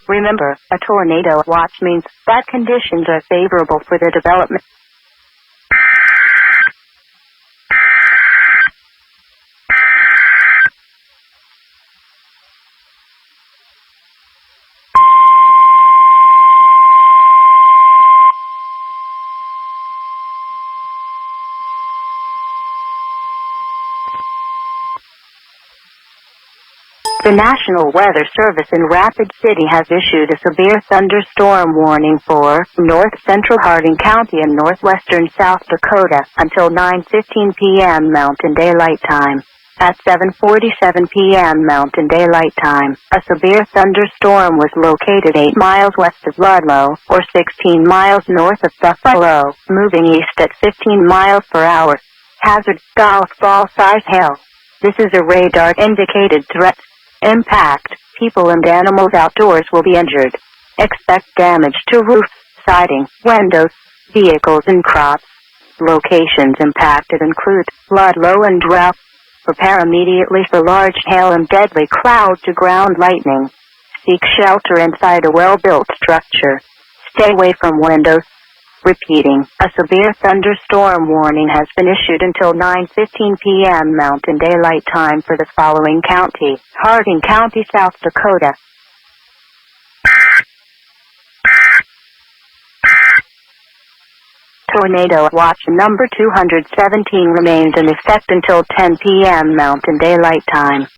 Remember, a tornado watch means that conditions are favorable for the development. The National Weather Service in Rapid City has issued a severe thunderstorm warning for north central Hardin County and northwestern South Dakota until 9:15 p.m. Mountain Daylight Time. At 7:47 p.m. Mountain Daylight Time, a severe thunderstorm was located 8 miles west of Ludlow, or 16 miles north of Buffalo, moving east at 15 miles per hour. Hazard: golf ball size hail. This is a radar-indicated threat. Impact: people and animals outdoors will be injured. Expect damage to roofs, siding, windows, vehicles and crops. Locations impacted include Ludlow and Ralph. Prepare immediately for large hail and deadly cloud-to-ground lightning. Seek shelter inside a well-built structure. Stay away from windows. Repeating, a severe thunderstorm warning has been issued until 9:15 p.m. Mountain Daylight Time for the following county: Hardin County, South Dakota. Tornado watch number 217 remains in effect until 10 p.m. Mountain Daylight Time.